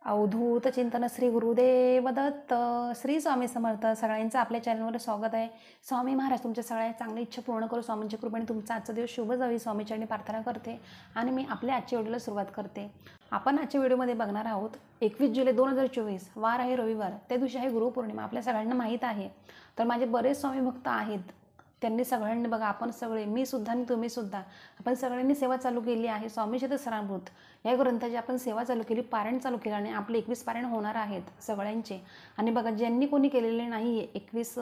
अवधूत चिंतन श्री गुरुदेव दत्त. श्री स्वामी समर्थ. सगळ्यांचं आपल्या चॅनलवर स्वागत आहे. स्वामी महाराज तुमच्या सगळ्या चांगली इच्छा पूर्ण करू. स्वामींच्या कृपेने तुमचा आजचा दिवस शुभ जावी स्वामीचरणी प्रार्थना करते आणि मी आपल्या आजच्या व्हिडिओला सुरुवात करते. आपण आजच्या व्हिडिओमध्ये बघणार आहोत 21 जुलै 2024 वार आहे रविवार. त्या दिवशी आहे गुरुपौर्णिमा. आपल्या सगळ्यांना माहीत आहे. तर माझे बरेच स्वामी भक्त आहेत, त्यांनी सगळ्यांनी बघा, आपण सगळे, मी सुद्धा आणि तुम्ही सुद्धा, आपण सगळ्यांनी सेवा चालू केली आहे. स्वामी चरित्रामृत या ग्रंथाची आपण सेवा चालू केली, पारायण चालू केलं आणि आपले 21 पारायण होणार आहेत सगळ्यांचे. आणि बघा, ज्यांनी कोणी केलेले नाही आहे, 21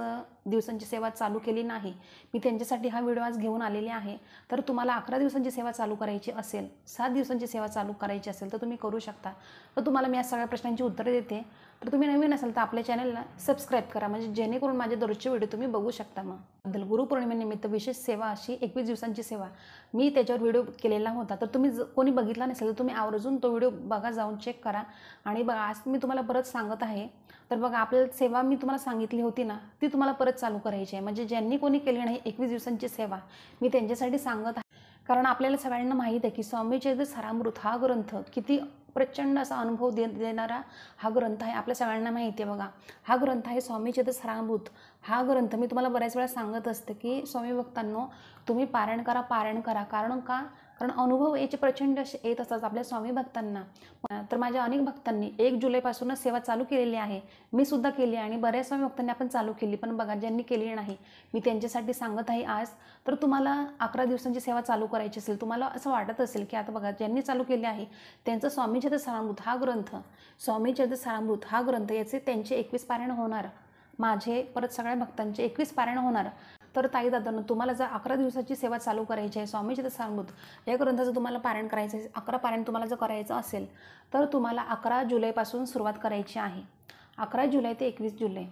दिवसांची सेवा चालू केली नाही, मी त्यांच्यासाठी हा व्हिडिओ आज घेऊन आलेले आहे. तर तुम्हाला 11 दिवसांची सेवा चालू करायची असेल, 7 दिवसांची सेवा चालू करायची असेल तर तुम्ही करू शकता. तर तुम्हाला मी या सगळ्या प्रश्नांची उत्तरे देते. तर तुम्ही नवीन असाल तर आपल्या चॅनलला सबस्क्राईब करा, म्हणजे जेणेकरून माझे दररोजचे व्हिडिओ तुम्ही बघू शकता. मग गुरुपौर्णिमेनिमित्त विशेष सेवा अशी 21 दिवसांची सेवा मी त्याच्यावर व्हिडिओ केलेला होता. तर तुम्ही कोणी बघितला नसेल तर तुम्ही आवर्जून तो व्हिडिओ बघा, जाऊन चेक करा. आणि बघा, आज मी तुम्हाला परत सांगत आहे. तर बघा, आपल्याला सेवा मी तुम्हाला सांगितली होती ना, ती तुम्हाला परत चालू करायची आहे. म्हणजे ज्यांनी कोणी केली नाही 21 दिवसांची सेवा, मी त्यांच्यासाठी सांगत आहे. कारण आपल्याला सगळ्यांना माहीत आहे की स्वामी चरित्रामृत हा ग्रंथ किती प्रचंड असा अनुभव देणारा हा ग्रंथ आहे. आपल्या सगळ्यांना माहिती आहे. बघा, हा ग्रंथ आहे स्वामी चरित्रामृत. हा ग्रंथ मी तुम्हाला बऱ्याच वेळा सांगत असते की स्वामी भक्तांनो, तुम्ही पारायण करा. कारण अनुभव याचे प्रचंड असे येत असतात आपल्या स्वामी भक्तांना. तर माझ्या अनेक भक्तांनी 1 जुलैपासूनच सेवा चालू केलेली आहे. मी सुद्धा केली आणि बऱ्याच स्वामी भक्तांनी आपण चालू केली. पण बघा, ज्यांनी केली नाही, मी त्यांच्यासाठी सांगत आहे आज. तर तुम्हाला 11 दिवसांची सेवा चालू करायची असेल, तुम्हाला असं वाटत असेल की आता बघा, ज्यांनी चालू केली आहे त्यांचं स्वामी चरित्रामृत हा ग्रंथ याचे त्यांचे 21 पारायण होणार. माझे परत सगळ्या भक्तांचे 21 पारायण होणार. तर ताई दादांनो, तुम्हाला जर 11 दिवसाची सेवा चालू करायची आहे, स्वामी चरित्रामृत या ग्रंथाचं तुम्हाला पारायण करायचं आहे, 11 पारायण तुम्हाला जर करायचं असेल तर तुम्हाला 11 जुलैपासून सुरुवात करायची आहे. 11 जुलै ते 21 जुलै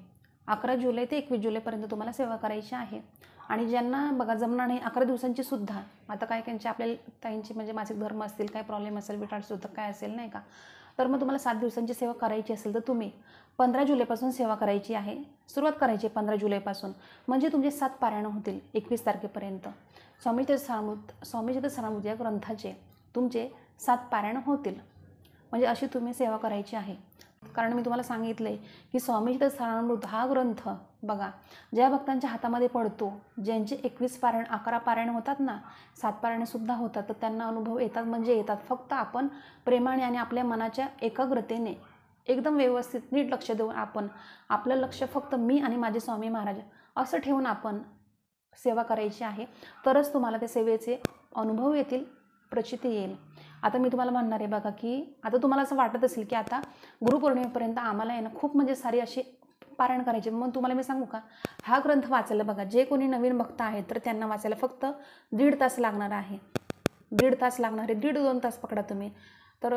11 जुलै ते 21 जुलैपर्यंत तुम्हाला सेवा करायची आहे. आणि ज्यांना बघा जमणार नाही 11 दिवसांची सुद्धा, आता काय त्यांची आपल्याला ताईंची म्हणजे मासिक धर्म असतील, काय प्रॉब्लेम असेल, विटाळसुद्धा काय असेल नाही का, तर मग तुम्हाला 7 दिवसांची सेवा करायची असेल तर तुम्ही 15 जुलैपासून सेवा करायची आहे. सुरुवात करायची 15 जुलैपासून, म्हणजे तुमचे 7 पारायण होतील 21 तारखेपर्यंत. स्वामी चरित्रामृत या ग्रंथाचे तुमचे 7 पारायण होतील. म्हणजे अशी तुम्ही सेवा करायची आहे. कारण मी तुम्हाला सांगितले की स्वामी चरित्रामृत हा ग्रंथ बघा, ज्या भक्तांच्या हातामध्ये पडतो, ज्यांचे 21 पारायण 11 पारायण होतात ना, 7 पारायणसुद्धा होतात, तर त्यांना अनुभव येतात म्हणजे येतात. फक्त आपण प्रेमाने आणि आपल्या मनाच्या एकाग्रतेने एकदम व्यवस्थित नीट लक्ष देऊन आपण आपलं लक्ष फक्त मी आणि माझे स्वामी महाराज असं ठेवून आपण सेवा करायची आहे. तरच तुम्हाला त्या सेवेचे अनुभव येतील, प्रचिती येईल. आता मी तुम्हाला म्हणणार आहे बघा, की आता तुम्हाला असं वाटत असेल की आता गुरुपौर्णिमेपर्यंत आम्हाला आहे ना खूप म्हणजे सारी अशी पारायण करायचे. मग तुम्हाला मी सांगू का, हा ग्रंथ वाचायला बघा, जे कोणी नवीन भक्त आहेत तर त्यांना वाचायला फक्त 1.5 तास लागणार आहे. 1.5 तास लागणार आहे. 1.5-2 तास पकडा तुम्ही. तर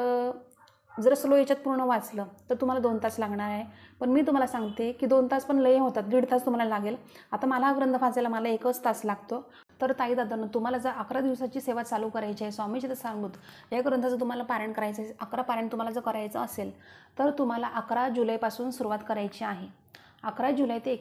जर स्लो याच्यात पूर्ण वाचलं तर तुम्हाला 2 तास लागणार आहे. पण मी तुम्हाला सांगते की 2 तास पण लय होतात, 1.5 तास तुम्हाला लागेल. आता मला हा ग्रंथ वाचायला मला 1च तास लागतो. तर ताई दादांनो, तुम्हाला जर 11 दिवसाची सेवा चालू करायची आहे, स्वामी चरित्रामृत या ग्रंथाचं तुम्हाला पारायण करायचं आहे, 11 पारायण तुम्हाला जर करायचं असेल तर तुम्हाला 11 जुलैपासून सुरुवात करायची आहे. 11 जुलै ते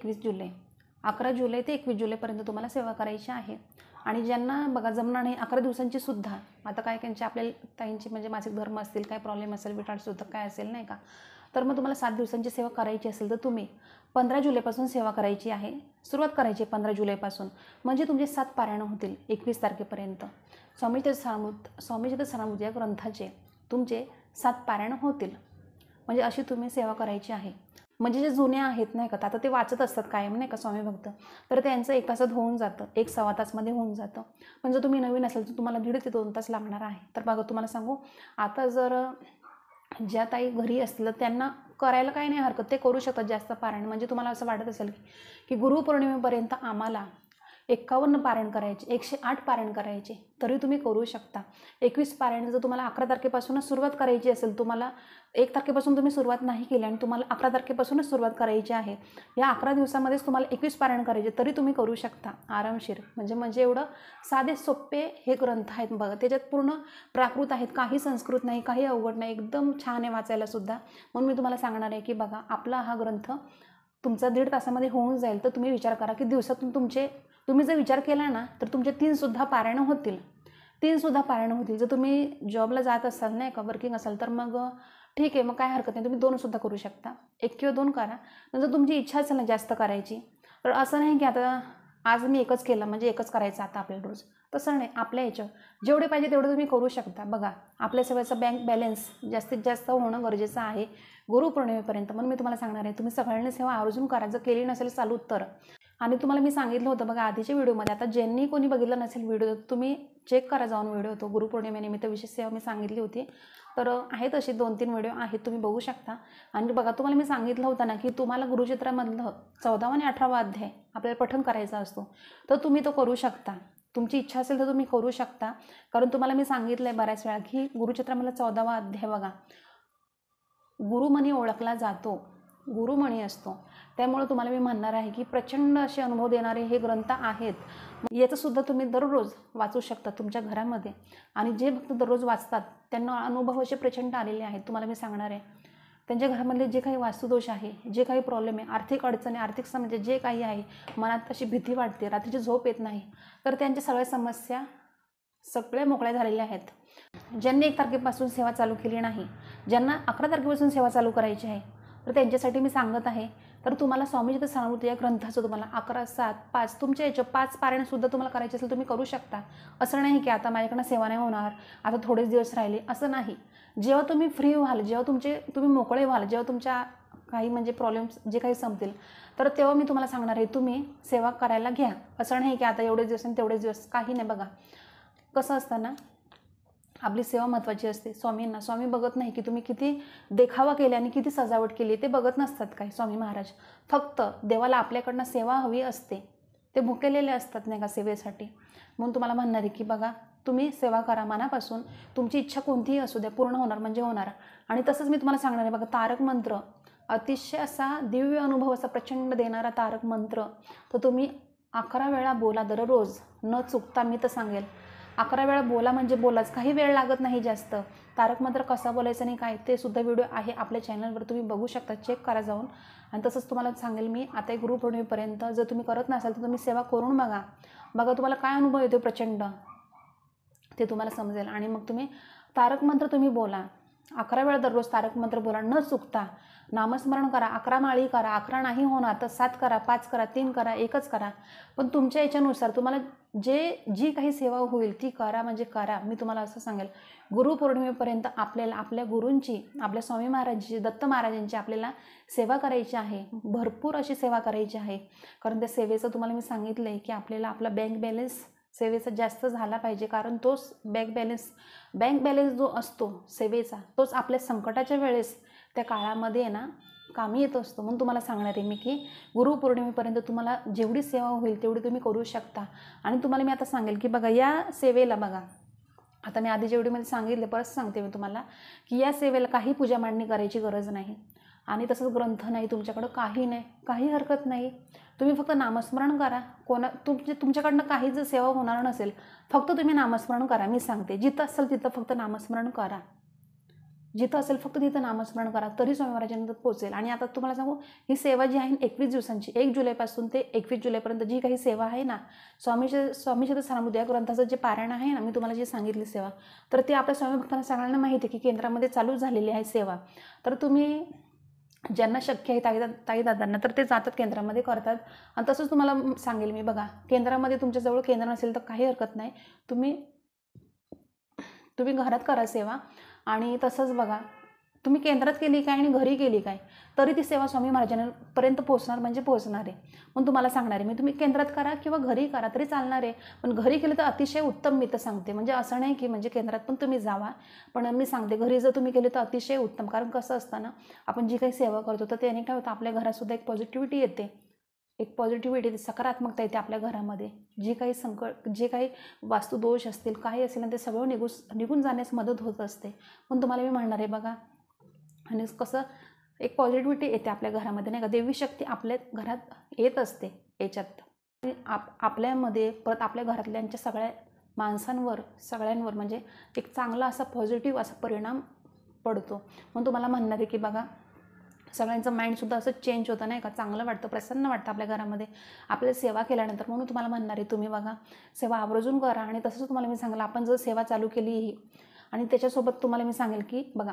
21 जुलैपर्यंत तुम्हाला सेवा करायची आहे. आणि ज्यांना बघा जमणार नाही 11 दिवसांची सुद्धा, आता काय त्यांची आपल्याला ताईंची म्हणजे मासिक धर्म असतील, काय प्रॉब्लेम असेल, विटाळसुद्धा काय असेल नाही का, तर मग तुम्हाला 7 दिवसांची सेवा करायची असेल तर तुम्ही 15 जुलैपासून सेवा करायची आहे. सुरुवात करायची 15 जुलैपासून, म्हणजे तुमचे 7 पारायण होतील 21 तारखेपर्यंत. स्वामी चरित्रामृत या ग्रंथाचे तुमचे 7 पारायण होतील. म्हणजे अशी तुम्ही सेवा करायची आहे. म्हणजे जे जुने आहेत नाही का, आता ते वाचत असतात कायम नाही का स्वामी भक्त, तर त्यांचं 1 तासात होऊन जातं, 1-1.25 तासमध्ये होऊन जातं. पण जर तुम्ही नवीन असेल तर तुम्हाला 1.5 ते 2 तास लागणार आहे. तर बघा, तुम्हाला सांगू, आता जर ज्या ताई घरी असतील तर त्यांना करायला काही नाही हरकत, ते करू शकतात जास्त पारायण. म्हणजे तुम्हाला असं वाटत असेल की गुरुपौर्णिमेपर्यंत आम्हाला 51 पारायण करायचे, 108 पारायण करायचे, तरी तुम्ही करू शकता. 21 पारायण जर तुम्हाला 11 तारखेपासूनच सुरुवात करायची असेल, तुम्हाला 1 तारखेपासून तुम्ही सुरुवात नाही केली आणि तुम्हाला 11 तारखेपासूनच सुरुवात करायची आहे, या 11 दिवसामध्येच तुम्हाला 21 पारायण करायचे, तरी तुम्ही करू शकता आरामशीर. म्हणजे एवढं साधे सोपे हे ग्रंथ आहेत बघा. त्याच्यात पूर्ण प्राकृत आहेत, काही संस्कृत नाही, काही अवघड नाही, एकदम छान आहे वाचायला सुद्धा. म्हणून मी तुम्हाला सांगणार आहे की बघा, आपला हा ग्रंथ तुमचा 1.5 तासामध्ये होऊन जाईल. तर तुम्ही विचार करा की दिवसातून तुम्ही जर विचार केला ना तर तुमचे 3 सुद्धा पारायण होतील. जर तुम्ही जॉबला जात असाल नाही का, वर्किंग असाल, तर मग ठीक आहे, मग काय हरकत नाही, तुम्ही 2 सुद्धा करू शकता. 1 किंवा 2 करा. जर तुमची इच्छा असेल ना जास्त करायची, तर असं नाही की आता आज मी एकच केलं म्हणजे एकच करायचं आता आपल्याला रोज, तसं नाही. आपल्या ह्याच्यावर जेवढे पाहिजे तेवढं तुम्ही करू शकता. बघा, आपल्या सेवेचा बँक बॅलन्स जास्तीत जास्त होणं गरजेचं आहे गुरुपौर्णिमेपर्यंत. म्हणून मी तुम्हाला सांगणार आहे, तुम्ही सगळ्यांनी सेवा आवर्जून करा, जर केली नसेल चालू तर. आणि तुम्हाला मी सांगितलं होतं बघा आधीच्या व्हिडिओमध्ये, आता ज्यांनी कोणी बघितलं नसेल व्हिडिओ, तुम्ही चेक करा जाऊन व्हिडिओ. तो गुरुपौर्णिमेनिमित्त विशेष सेवा मी सांगितली होती, तर आहेत असे 2-3 व्हिडिओ आहेत, तुम्ही बघू शकता. आणि बघा, तुम्हाला मी सांगितलं होतं ना की तुम्हाला गुरुचित्रामधलं 14वा आणि 18वा अध्याय आपल्याला पठण करायचा असतो, तर तुम्ही तो करू शकता. तुमची इच्छा असेल तर तुम्ही करू शकता. कारण तुम्हाला मी सांगितलं आहे बऱ्याच वेळा की गुरुचित्रामधला 14वा अध्याय बघा, गुरुमणी ओळखला जातो, गुरुमणी असतो. त्यामुळे तुम्हाला मी म्हणणार आहे की प्रचंड असे अनुभव देणारे हे ग्रंथ आहेत. याचंसुद्धा तुम्ही दररोज वाचू शकता तुमच्या घरामध्ये. आणि जे भक्त दररोज वाचतात त्यांना अनुभव असे प्रचंड आलेले आहेत. तुम्हाला मी सांगणार आहे, त्यांच्या घरामधले जे काही वास्तुदोष आहे, जे काही प्रॉब्लेम आहे, आर्थिक अडचणी, आर्थिक समस्या जे काही आहे, मनात अशी भीती वाटते, रात्रीची झोप येत नाही, तर त्यांच्या सगळ्या समस्या सगळ्या मोकळ्या झालेल्या आहेत. ज्यांनी 1 तारखेपासून सेवा चालू केली नाही, ज्यांना 11 तारखेपासून सेवा चालू करायची आहे, तर त्यांच्यासाठी मी सांगत आहे. तर तुम्हाला स्वामी चरित्रामृत या ग्रंथाचं तुम्हाला 11, 7, 5 तुमच्या याच्या 5 पारायणसुद्धा तुम्हाला करायचे असेल तुम्ही करू शकता. असं नाही की आता माझ्याकडनं सेवा नाही होणार, आता थोडेच दिवस राहिले, असं नाही. जेव्हा तुम्ही फ्री व्हाल, जेव्हा तुम्ही मोकळे व्हाल, जेव्हा तुमच्या काही म्हणजे प्रॉब्लेम्स जे काही संपतील, तर तेव्हा मी तुम्हाला सांगणार आहे तुम्ही सेवा करायला घ्या. असं नाही की आता एवढेच दिवस आणि तेवढेच दिवस, काही नाही. बघा कसं असतं ना, आपली सेवा महत्त्वाची असते. स्वामींना स्वामी बघत नाही की तुम्ही किती देखावा केला आणि किती सजावट केली, ते बघत नसतात काय स्वामी महाराज. फक्त देवाला आपल्याकडनं सेवा हवी असते, ते भुकेलेले असतात नाही का सेवेसाठी. म्हणून तुम्हाला म्हणणार आहे की बघा, तुम्ही सेवा करा मनापासून, तुमची इच्छा कोणतीही असू द्या, पूर्ण होणार म्हणजे होणार. आणि तसंच मी तुम्हाला सांगणार आहे बघा, तारक मंत्र अतिशय असा दिव्य अनुभव असा प्रचंड देणारा तारक मंत्र, तर तुम्ही 11 वेळा बोला दररोज न चुकता. मी तर सांगेल 11 वेळा बोला म्हणजे बोलाच, काही वेळ लागत नाही जास्त. तारक मंत्र कसा बोलायचं नाही काय ते सुद्धा व्हिडिओ आहे आपल्या चॅनलवर, तुम्ही बघू शकता, चेक करा जाऊन. आणि तसंच तुम्हाला सांगेल मी, आता गुरुपौर्णिमेपर्यंत जर तुम्ही करत नसाल तर तुम्ही सेवा करून बघा. तुम्हाला काय अनुभव येतो प्रचंड, ते तुम्हाला समजेल. आणि मग तुम्ही तारक मंत्र तुम्ही बोला 11 वेळा दररोज, तारक मंत्र बोला न चुकता. नामस्मरण करा, 11 माळी करा, 11 नाही होणार तर 7 करा, 5 करा, 3 करा, 1च करा. पण तुमच्या याच्यानुसार तुम्हाला जी काही सेवा होईल ती करा म्हणजे करा. मी तुम्हाला असं सांगेल, गुरुपौर्णिमेपर्यंत आपल्याला आपल्या गुरूंची, आपल्या स्वामी महाराजांची, दत्त महाराजांची आपल्याला सेवा करायची आहे, भरपूर अशी सेवा करायची आहे. कारण त्या सेवेचं तुम्हाला मी सांगितलं आहे की आपल्याला आपला बँक बॅलन्स सेवेचा जास्त झाला पाहिजे. कारण तोच बँक बॅलन्स जो असतो सेवेचा, तोच आपल्या संकटाच्या वेळेस त्या काळामध्ये ना कामी येत असतो. म्हणून तुम्हाला सांगणार आहे मी की गुरुपौर्णिमेपर्यंत तुम्हाला जेवढी सेवा होईल तेवढी तुम्ही करू शकता. आणि तुम्हाला मी आता सांगेल की बघा, या सेवेला बघा, आता मी आधीच्या व्हिडिओमध्ये सांगितले, परत सांगते मी तुम्हाला की या सेवेला काही पूजा मांडणी करायची गरज नाही. आणि तसंच ग्रंथ नाही तुमच्याकडं, काही नाही, काही हरकत नाही. तुम्ही फक्त नामस्मरण करा. तुमच्याकडनं काही जर सेवा होणार नसेल, फक्त तुम्ही नामस्मरण करा. मी सांगते, जिथं असेल तिथं फक्त नामस्मरण करा, जिथं असेल फक्त तिथं नामस्मरण करा, तरी स्वामी महाराजांना पोहोचेल. आणि आता तुम्हाला सांगू, ही सेवा जी आहे 21 दिवसांची, 1 जुलैपासून ते 21 जुलैपर्यंत जी काही सेवा आहे ना, स्वामी चरित्रामृत या ग्रंथाचं जे पारायण आहे ना, मी तुम्हाला जी सांगितली सेवा, तर ती आपल्या स्वामी भक्तांना सगळ्यांना माहिती आहे की केंद्रामध्ये चालू झालेली आहे सेवा. तर तुम्ही ज्यांना शक्य आहे ताईदादांना, तर ते जातात केंद्रामध्ये करतात. आणि तसंच तुम्हाला सांगेल मी, बघा केंद्रामध्ये तुमच्याजवळ केंद्र नसेल तर काही हरकत नाही, तुम्ही घरात करा सेवा. आणि तसंच बघा, तुम्ही केंद्रात केली काय आणि घरी केली काय, तरी ती सेवा स्वामी महाराजांपर्यंत पोहोचणार म्हणजे पोहोचणार आहे. म्हणून तुम्हाला सांगणार आहे मी, तुम्ही केंद्रात करा किंवा घरी करा तरी चालणार आहे. पण घरी केलं तर अतिशय उत्तम, मी तर सांगते. म्हणजे असं नाही की म्हणजे केंद्रात पण तुम्ही जावा, पण मी सांगते घरी जर तुम्ही केले तर अतिशय उत्तम. कारण कसं असतं ना, आपण जी काही सेवा करतो तर त्याने काय होतं, आपल्या घरातसुद्धा एक पॉझिटिव्हिटी येते, एक पॉझिटिव्हिटी, सकारात्मकता येते आपल्या घरामध्ये. जे काही संकट, जे काही वास्तुदोष असतील, काही असेल ना, ते सगळं निघून जाण्यास मदत होत असते. पण तुम्हाला मी म्हणणार आहे बघा, आणि कसं एक पॉझिटिव्हिटी येते आपल्या घरामध्ये नाही का, देवी शक्ती आपल्या घरात येत असते याच्यात. आपल्यामध्ये परत आपल्या घरातल्यांच्या सगळ्या माणसांवर, सगळ्यांवर म्हणजे एक चांगला असा पॉझिटिव्ह असा परिणाम पडतो. म्हणून तुम्हाला म्हणणार आहे की बघा, सगळ्यांचं माइंडसुद्धा असं चेंज होतं नाही का, चांगलं वाटतं, प्रसन्न वाटतं आपल्या घरामध्ये आपल्याला सेवा केल्यानंतर. म्हणून तुम्हाला म्हणणार आहे, तुम्ही बघा सेवा आवर्जून करा. आणि तसंच तुम्हाला मी सांगेल, आपण जर सेवा चालू केली आणि त्याच्यासोबत तुम्हाला मी सांगेल की बघा,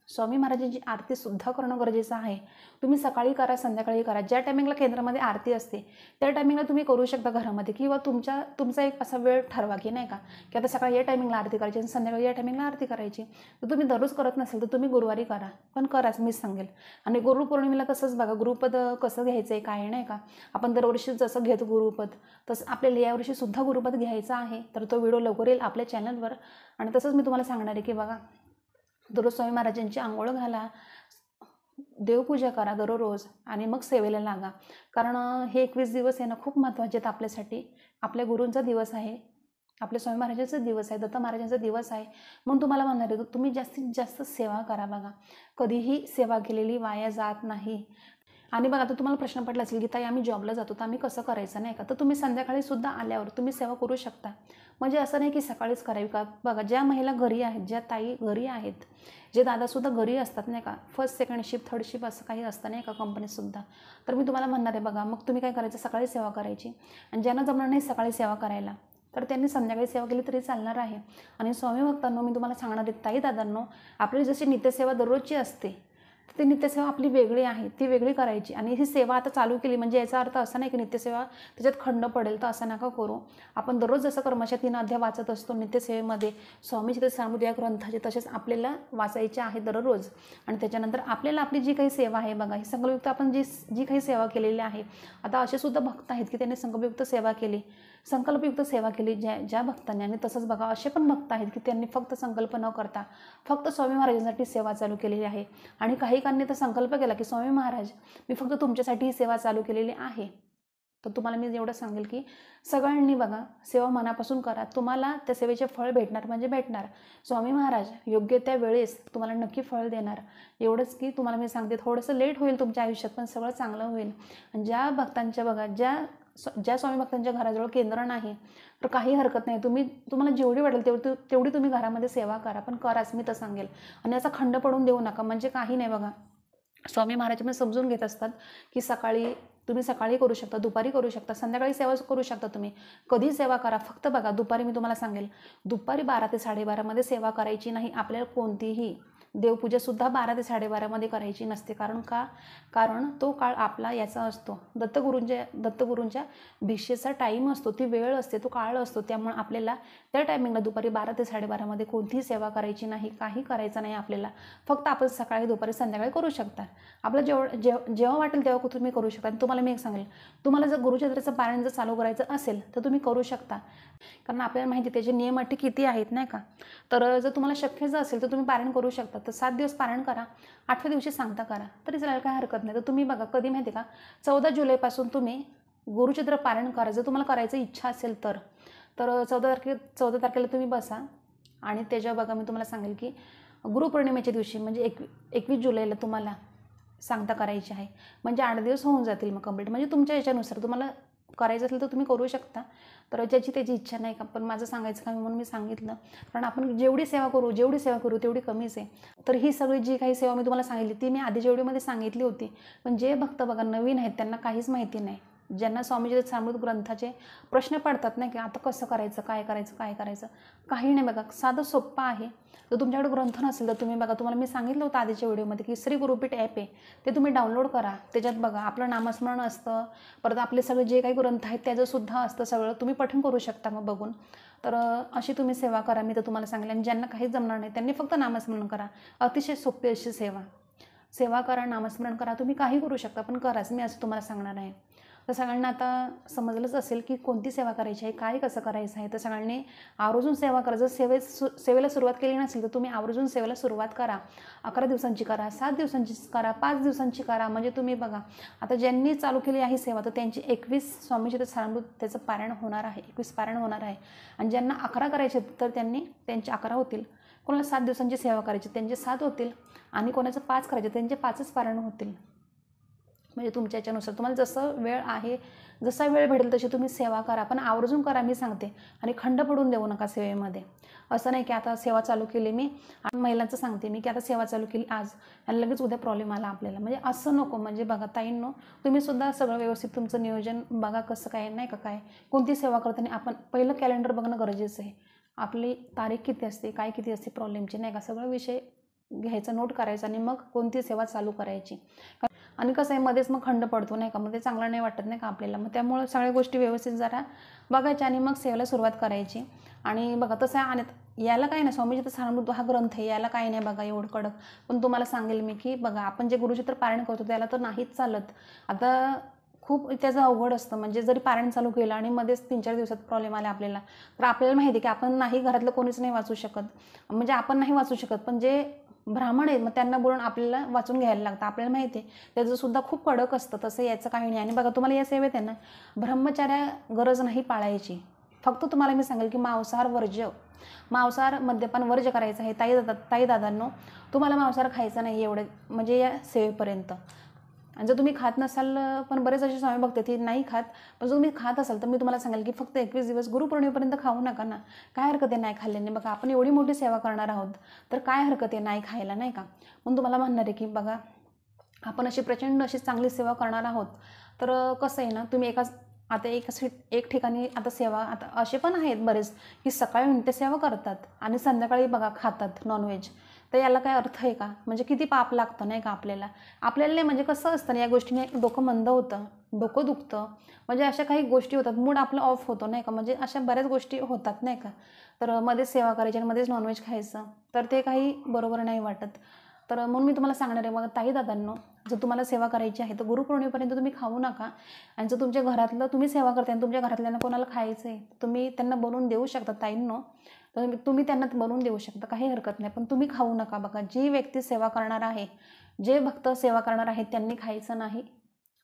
स्वामी महाराजांची आरतीसुद्धा करणं गरजेचं आहे. तुम्ही सकाळी करा, संध्याकाळी करा. ज्या टायमिंगला केंद्रामध्ये आरती असते त्या टायमिंगला तुम्ही करू शकता घरामध्ये, किंवा तुमचा एक असा वेळ ठरवा की नाही का, की आता सकाळी या टायमिंगला आरती करायची आणि संध्याकाळी या टायमिंगला आरती करायची. तर तुम्ही दररोज करत नसेल तर तुम्ही गुरुवारी करा, पण कराच मीच सांगेल. आणि गुरुपौर्णिमेला तसंच बघा, गुरुपद कसं घ्यायचं आहे काय नाही का. आपण दरवर्षी जसं घेतो गुरुपद, तसं आपल्याला यावर्षीसुद्धा गुरुपद घ्यायचं आहे. तर तो व्हिडिओ लवकर येईल आपल्या चॅनलवर. आणि तसंच मी तुम्हाला सांगणार आहे की बघा, दररोज स्वामी महाराजांची आंघोळ घाला, देवपूजा करा दररोज, आणि मग सेवेला लागा. कारण हे 21 दिवस आहे ना खूप महत्त्वाचे आहेत आपल्यासाठी. आपल्या गुरूंचा दिवस आहे, आपल्या स्वामी महाराजांचा दिवस आहे, दत्त महाराजांचा दिवस आहे. म्हणून तुम्हाला म्हणणार आहे, तुम्ही जास्तीत जास्त सेवा करा. बघा, कधीही सेवा केलेली वाया जात नाही. आणि बघा, आता तुम्हाला प्रश्न पडला असेल की ताई आम्ही जॉबला जातो तर आम्ही कसं करायचं नाही का. तर तुम्ही संध्याकाळी सुद्धा आल्यावर तुम्ही सेवा करू शकता. म्हणजे असं नाही की सकाळीच करावी का. बघा, ज्या महिला घरी आहेत, ज्या ताई घरी आहेत, जे दादासुद्धा घरी असतात नाही का, first second shift third shift असं काही असतं नाही का कंपनीतसुद्धा. तर मी तुम्हाला म्हणणार आहे बघा, मग तुम्ही काय करायचं, सकाळी सेवा करायची. आणि ज्यांना जमणार नाही सकाळी सेवा करायला तर त्यांनी संध्याकाळी सेवा केली तरी चालणार आहे. आणि स्वामी भक्तांनो, मी तुम्हाला सांगणार आहे ताई दादांनो, आपली जशी नित्यसेवा दररोजची असते, ती नित्यसेवा आपली वेगळी आहे, ती वेगळी करायची. आणि ही सेवा आता चालू केली म्हणजे याचा अर्थ असा नाही की नित्यसेवा त्याच्यात खंड पडेल, तर असं नका करू. आपण दररोज जसं कर्मच्या 3 अध्याय वाचत असतो नित्यसेवेमध्ये, स्वामी चरित्रामृत या ग्रंथाचे तसेच आपल्याला वाचायचे आहे दररोज. आणि त्याच्यानंतर आपल्याला आपली जी काही सेवा आहे बघा, ही संकल्पयुक्त आपण जी काही सेवा केलेली आहे, आता असे सुद्धा भक्त आहेत की त्यांनी संकल्पयुक्त सेवा केली, संकल्पयुक्त सेवा केली ज्या भक्तांनी. आणि तसंच बघा, असे पण भक्त आहेत की त्यांनी फक्त संकल्प न करता फक्त स्वामी महाराजांसाठी सेवा चालू केलेली आहे. आणि काही काहींनी तर संकल्प केला की स्वामी महाराज, मी फक्त तुमच्यासाठी ही सेवा चालू केलेली आहे. तर तुम्हाला मी एवढं सांगेल की सगळ्यांनी बघा, सेवा मनापासून करा, तुम्हाला त्या सेवेचे फळ भेटणार म्हणजे भेटणार. स्वामी महाराज योग्य त्या वेळेस तुम्हाला नक्की फळ देणार. एवढंच की तुम्हाला मी सांगते, थोडंसं लेट होईल तुमच्या आयुष्यात पण सगळं चांगलं होईल. आणि ज्या भक्तांच्या बघा, ज्या स्वामी भक्तांच्या घराजवळ केंद्र नाही तर काही हरकत नाही, तुम्हाला जेवढी वाटेल तेवढी तुम्ही घरामध्ये सेवा करा, पण कराच मी तर सांगेल. आणि याचा खंड पडून देऊ नका. म्हणजे काही नाही बघा, स्वामी महाराज पण समजून घेत असतात की तुम्ही सकाळी करू शकता, दुपारी करू शकता, संध्याकाळी सेवा करू शकता. तुम्ही कधी सेवा करा, फक्त बघा दुपारी मी तुम्हाला सांगेल, दुपारी 12 ते 12:30 सेवा करायची नाही. आपल्याला कोणतीही देवपूजासुद्धा 12 ते 12:30 करायची नसते. कारण तो काळ आपला याचा असतो, दत्तगुरूंच्या भिक्षेचा टाईम असतो, ती वेळ असते, तो काळ असतो. त्यामुळे आपल्याला त्या टायमिंगला दुपारी 12 ते 12:30 कोणतीही सेवा करायची नाही, काही करायचं नाही आपल्याला. फक्त आपण सकाळी दुपारी संध्याकाळी करू शकता. आपलं जेव्हा वाटेल तेव्हा तुम्ही करू शकता. आणि तुम्हाला मी एक सांगेल, तुम्हाला जर गुरुचरित्राचं पारायण जर चालू करायचं असेल तर तुम्ही करू शकता. कारण आपल्याला माहिती त्याचे नियम अटी किती आहेत नाही का. तर जर तुम्हाला शक्य जर असेल तर तुम्ही पारायण करू शकता. तर 7 दिवस पारायण करा, 8व्या दिवशी सांगता करा तरी चालेल, काही हरकत नाही. तर तुम्ही बघा, कधी माहिती आहे का, 14 जुलैपासून तुम्ही गुरुचरित्र पारायण करा जर तुम्हाला करायचं इच्छा असेल तर. 14 तारखेला तुम्ही बसा. आणि त्याच्या बघा, मी तुम्हाला सांगेल की गुरुपौर्णिमेच्या दिवशी म्हणजे 21 जुलैला तुम्हाला सांगता करायची आहे. म्हणजे 8 दिवस होऊन जातील मग कंप्लीट. म्हणजे तुमच्या याच्यानुसार तुम्हाला करायचं असेल तर तुम्ही करू शकता. तर ज्याची त्याची इच्छा नाही का, पण माझं सांगायचं का म्हणून मी सांगितलं. कारण आपण जेवढी सेवा करू तेवढी कमीच आहे. तर ही सगळी जी काही सेवा मी तुम्हाला सांगितली ती मी आधीच्या व्हिडिओमध्ये सांगितली होती. पण जे भक्त बघा नवीन आहेत त्यांना काहीच माहिती नाही, ज्यांना स्वामी चरित्रामृत ग्रंथाचे प्रश्न पडतात नाही की आता कसं करायचं, काय करायचं, काही नाही बघा, साधं सोप्पं आहे. जर तुमच्याकडे ग्रंथ नसेल तर तुम्ही बघा, तुम्हाला मी सांगितलं होतं आधीच्या व्हिडिओमध्ये की श्री गुरुपीठ ॲप आहे, ते तुम्ही डाउनलोड करा. त्याच्यात बघा आपलं नामस्मरण असतं, परत आपले सगळे जे काही ग्रंथ आहेत त्याचंसुद्धा असतं, सगळं तुम्ही पठण करू शकता मग बघून. तर अशी तुम्ही सेवा करा, मी तर तुम्हाला सांगितलं. आणि ज्यांना काहीच जमणार नाही त्यांनी फक्त नामस्मरण करा. अतिशय सोपी अशी सेवा करा, नामस्मरण करा, तुम्ही काही करू शकता, पण कराच मी असं तुम्हाला सांगणार आहे. तर सगळ्यांना आता समजलंच असेल की कोणती सेवा करायची आहे, काय कसं करायचं आहे. तर सगळ्यांनी आवर्जून सेवा करा. जर सेवेला सुरुवात केली नसेल तर तुम्ही आवर्जून सेवेला सुरुवात करा. 11 दिवसांची करा, 7 दिवसांची करा, 5 दिवसांची करा. म्हणजे तुम्ही बघा, आता ज्यांनी चालू केली आहे सेवा तर त्यांची 21 स्वामी चरित्रामृत त्याचं पारायण होणार आहे, 21 पारायण होणार आहे. आणि ज्यांना 11 करायचे तर त्यांचे 11 होतील. कोणाला 7 दिवसांची सेवा करायची त्यांचे 7 होतील. आणि कोणाचं 5 करायचे त्यांचे 5च पारायण होतील. म्हणजे तुमच्या याच्यानुसार तुम्हाला जसं वेळ आहे, जसा वेळ भेटेल तशी तुम्ही सेवा करा, पण आवर्जून करा मी सांगते. आणि खंड पडून देऊ नका सेवेमध्ये. असं नाही की आता सेवा चालू केली मी, आणि महिलांचं सांगते मी की आता सेवा चालू केली आज आणि लगेच उद्या प्रॉब्लेम आला आपल्याला, म्हणजे असं नको. म्हणजे बघा ताईंनो, तुम्हीसुद्धा सगळं व्यवस्थित तुमचं नियोजन बघा कसं काय नाही का, काय कोणती सेवा करताना आपण पहिलं कॅलेंडर बघणं गरजेचं आहे. आपली तारीख किती असते, काय किती असते प्रॉब्लेमची नाही का, सगळं विषय घ्यायचं, नोट करायचं आणि मग कोणती सेवा चालू करायची. आणि कसं आहे मध्येच मग खंड पडतो नाही का, मग ते चांगलं नाही वाटत नाही का आपल्याला. मग त्यामुळं सगळ्या गोष्टी व्यवस्थित जरा बघायच्या आणि मग सेवेला सुरुवात करायची. आणि बघा तसं आणि याला काय नाही, स्वामीजी तर सारामृत हा ग्रंथ आहे, याला काही नाही बघा एवढं कडक. पण तुम्हाला सांगेल मी की बघा आपण जे गुरुचित्र पारायण करतो त्याला तर नाहीच चालत. आता खूप त्याचं अवघड असतं. म्हणजे जरी पारायण चालू केलं आणि मध्येच 3-4 दिवसात प्रॉब्लेम आले आपल्याला, तर आपल्याला माहिती आहे की आपण नाही, घरातलं कोणीच नाही वाचू शकत. म्हणजे आपण नाही वाचू शकत, पण जे ब्राह्मण आहेत मग त्यांना बोलून आपल्याला वाचून घ्यायला लागतं. आपल्याला माहिती आहे त्याचं सुद्धा खूप कडक असतं. तसं याचं काही नाही. आणि बघा तुम्हाला या सेवेत आहे ना ब्रह्मचर्य गरज नाही पाळायची. फक्त तुम्हाला मी सांगेल की मांसाहार वर्ज्य, मांसाहार मद्यपान वर्ज्य करायचं आहे. ताई दादांनो, तुम्हाला मांसाहार खायचा नाही एवढं म्हणजे या सेवेपर्यंत. आणि जर तुम्ही खात नसाल, पण बरेच असे स्वामी बघते ती नाही खात, पण जर तुम्ही खात असाल तर मी तुम्हाला सांगेल की फक्त 21 दिवस गुरुपौर्णिमेपर्यंत खाऊ नका ना. काय हरकत आहे नाही खाल्ल्याने. बघा आपण एवढी मोठी सेवा करणार आहोत तर काय हरकत आहे नाही खायला नाही का. म्हणून तुम्हाला म्हणणार आहे की बघा आपण अशी प्रचंड अशी चांगली सेवा करणार आहोत. तर कसं आहे ना, तुम्ही आता एक ठिकाणी आता सेवा, आता असे पण आहेत बरेच की सकाळी नित्यसेवा करतात आणि संध्याकाळी बघा खातात नॉनव्हेज. तर याला काय अर्थ आहे का. म्हणजे किती पाप लागतं नाही का आपल्याला. नाही म्हणजे कसं असतं ना या गोष्टीने डोकं मंद होतं, डोकं दुखतं, म्हणजे अशा काही गोष्टी होतात, मूड आपलं ऑफ होतो नाही का. म्हणजे अशा बऱ्याच गोष्टी होतात नाही का. तर मध्येच सेवा करायची आणि मध्येच नॉनव्हेज खायचं तर ते काही बरोबर नाही वाटत. तर म्हणून मी तुम्हाला सांगणार आहे, मग ताई दादांनो, जर तुम्हाला सेवा करायची आहे तर गुरुपौर्णिमेपर्यंत तुम्ही खाऊ नका. आणि जर तुमच्या घरातलं तुम्ही सेवा करताय आणि तुमच्या घरातल्यांना कोणाला खायचं आहे तुम्ही त्यांना बनवून देऊ शकता ताईंनो. तर तुम्ही त्यांना बनवून देऊ शकता, काही हरकत नाही. पण तुम्ही खाऊ नका. बघा जी व्यक्ती सेवा करणार आहे, जे भक्त सेवा करणार आहेत त्यांनी खायचं नाही.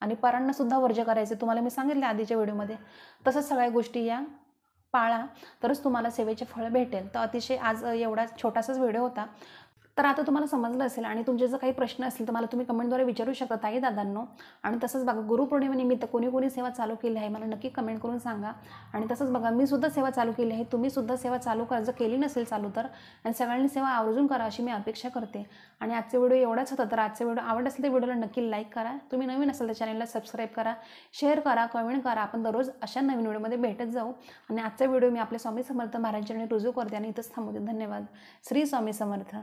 आणि पारायणसुद्धा वर्ज्य करायचे. तुम्हाला मी सांगितले आधीच्या व्हिडिओमध्ये. तसंच सगळ्या गोष्टी या पाळा, तरच तुम्हाला सेवेचे फळ भेटेल. तर अतिशय आज एवढा छोटासाच व्हिडिओ होता. तर आता तुम्हाला समजलं असेल आणि तुमचे जर काही प्रश्न असतील तर मला तुम्ही कमेंटद्वारे विचारू शकता ताई दादांनो. आणि तसंच बघा गुरुपौर्णिमेनिमित्त कोणी कोणी सेवा चालू केली आहे मला नक्की कमेंट करून सांगा. आणि तसंच बघा मी सुद्धा सेवा चालू केली आहे, तुम्ही सुद्धा सेवा चालू करा जर केली नसेल चालू तर. आणि सगळ्यांनी सेवा आवर्जून करा अशी मी अपेक्षा करते. आणि आजचा व्हिडिओ एवढाच होता. तर आजचा व्हिडिओ आवडला असेल तर व्हिडिओला नक्की लाईक करा. तुम्ही नवीन असाल तर चॅनलला सबस्क्राईब करा, शेअर करा, कमेंट करा. आपण दररोज अशा नवीन व्हिडिओमध्ये भेटत जाऊ. आणि आजचा व्हिडिओ मी आपले स्वामी समर्थ महाराजांनी रुजू करते आणि इथंच थांबवते. धन्यवाद. श्री स्वामी समर्थ.